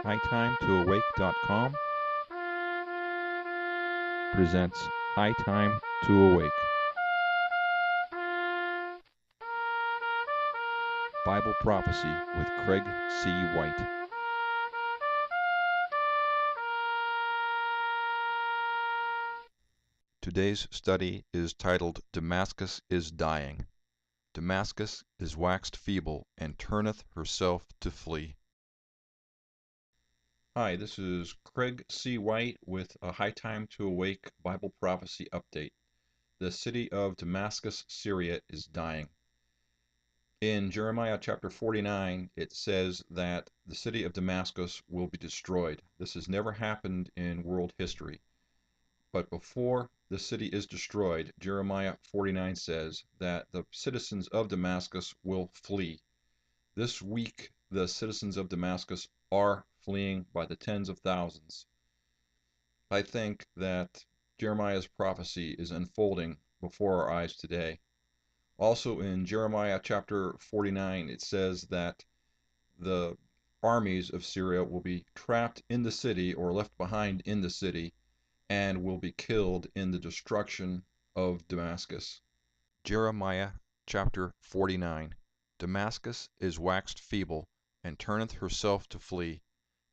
hightimetoawake.com presents High Time to Awake. Bible Prophecy with Craig C. White. Today's study is titled Damascus is Dying. Damascus is waxed feeble and turneth herself to flee. Hi, this is Craig C. White with a High Time to Awake Bible Prophecy Update. The city of Damascus, Syria is dying. In Jeremiah chapter 49, it says that the city of Damascus will be destroyed. This has never happened in world history. But before the city is destroyed, Jeremiah 49 says that the citizens of Damascus will flee. This week, the citizens of Damascus are fleeing by the tens of thousands. I think that Jeremiah's prophecy is unfolding before our eyes today. Also in Jeremiah chapter 49, it says that the armies of Syria will be trapped in the city or left behind in the city and will be killed in the destruction of Damascus. Jeremiah chapter 49. Damascus is waxed feeble, and turneth herself to flee,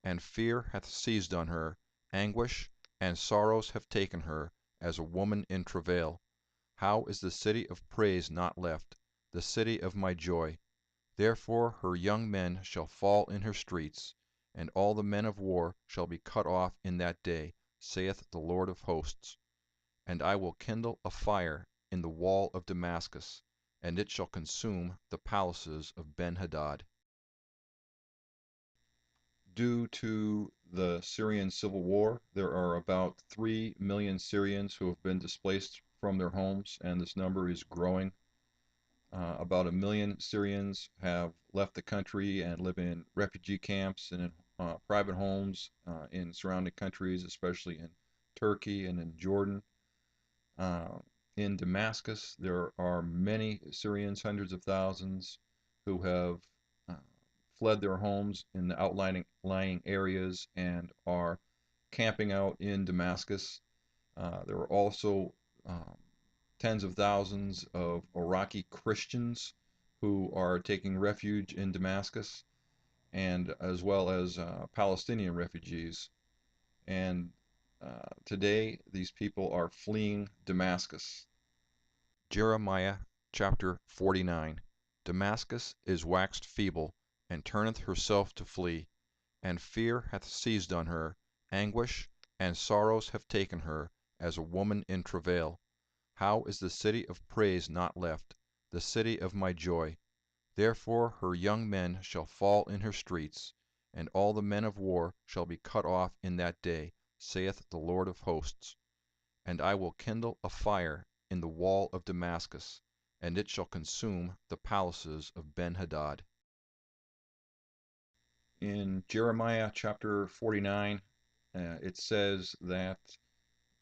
and fear hath seized on her, anguish and sorrows have taken her, as a woman in travail. How is the city of praise not left, the city of my joy? Therefore her young men shall fall in her streets, and all the men of war shall be cut off in that day, saith the Lord of hosts. And I will kindle a fire in the wall of Damascus, and it shall consume the palaces of Ben-Hadad. Due to the Syrian civil war, there are about 3 million Syrians who have been displaced from their homes, and this number is growing. About 1 million Syrians have left the country and live in refugee camps and in private homes in surrounding countries, especially in Turkey and in Jordan. In Damascus, there are many Syrians, hundreds of thousands, who have fled their homes in the outlying areas and are camping out in Damascus. There are also tens of thousands of Iraqi Christians who are taking refuge in Damascus, and as well as Palestinian refugees. And today, these people are fleeing Damascus. Jeremiah chapter 49. Damascus is waxed feeble, and turneth herself to flee, and fear hath seized on her, anguish and sorrows have taken her, as a woman in travail. How is the city of praise not left, the city of my joy? Therefore her young men shall fall in her streets, and all the men of war shall be cut off in that day, saith the Lord of hosts. And I will kindle a fire in the wall of Damascus, and it shall consume the palaces of Ben-Hadad. In Jeremiah chapter 49, it says that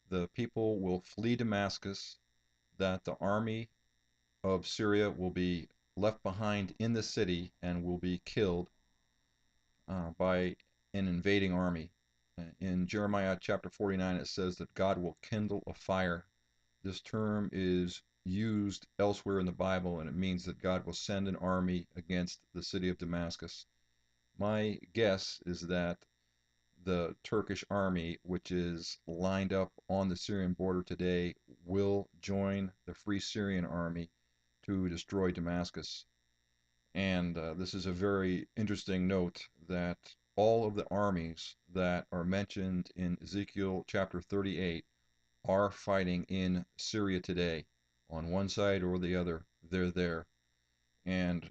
the people will flee Damascus, that the army of Syria will be left behind in the city and will be killed by an invading army. In Jeremiah chapter 49, it says that God will kindle a fire. This term is used elsewhere in the Bible, and it means that God will send an army against the city of Damascus. My guess is that the Turkish army, which is lined up on the Syrian border today, will join the Free Syrian Army to destroy Damascus. And this is a very interesting note that all of the armies that are mentioned in Ezekiel chapter 38 are fighting in Syria today. On one side or the other, they're there. And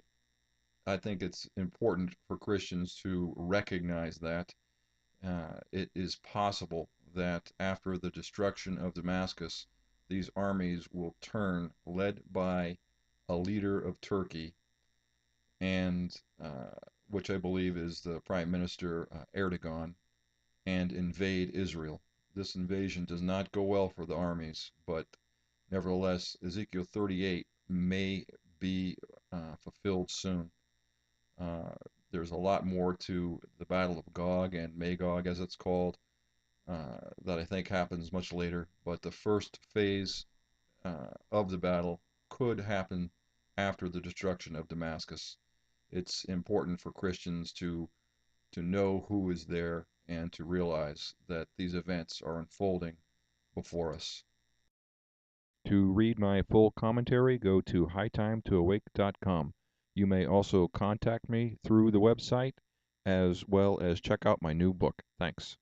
I think it's important for Christians to recognize that it is possible that after the destruction of Damascus, these armies will turn, led by a leader of Turkey, and which I believe is the Prime Minister Erdogan, and invade Israel. This invasion does not go well for the armies, but nevertheless, Ezekiel 38 may be fulfilled soon. There's a lot more to the Battle of Gog and Magog, as it's called, that I think happens much later. But the first phase of the battle could happen after the destruction of Damascus. It's important for Christians to know who is there and to realize that these events are unfolding before us. To read my full commentary, go to hightimetoawake.com. You may also contact me through the website as well as check out my new book. Thanks.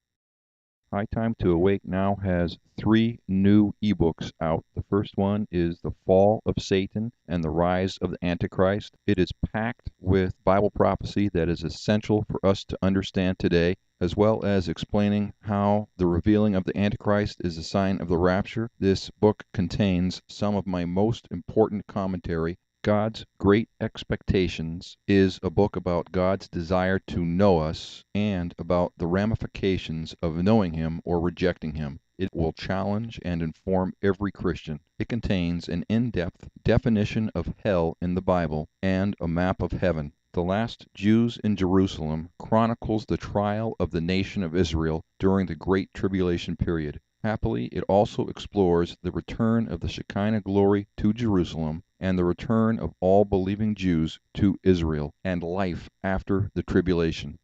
High Time to Awake now has 3 new ebooks out. The first one is The Fall of Satan and the Rise of the Antichrist. It is packed with Bible prophecy that is essential for us to understand today, as well as explaining how the revealing of the Antichrist is a sign of the rapture. This book contains some of my most important commentary. God's Great Expectations is a book about God's desire to know us and about the ramifications of knowing Him or rejecting Him. It will challenge and inform every Christian. It contains an in-depth definition of hell in the Bible and a map of heaven. The Last Jews in Jerusalem chronicles the trial of the nation of Israel during the Great Tribulation period. Happily, it also explores the return of the Shekinah glory to Jerusalem and the return of all believing Jews to Israel and life after the tribulation.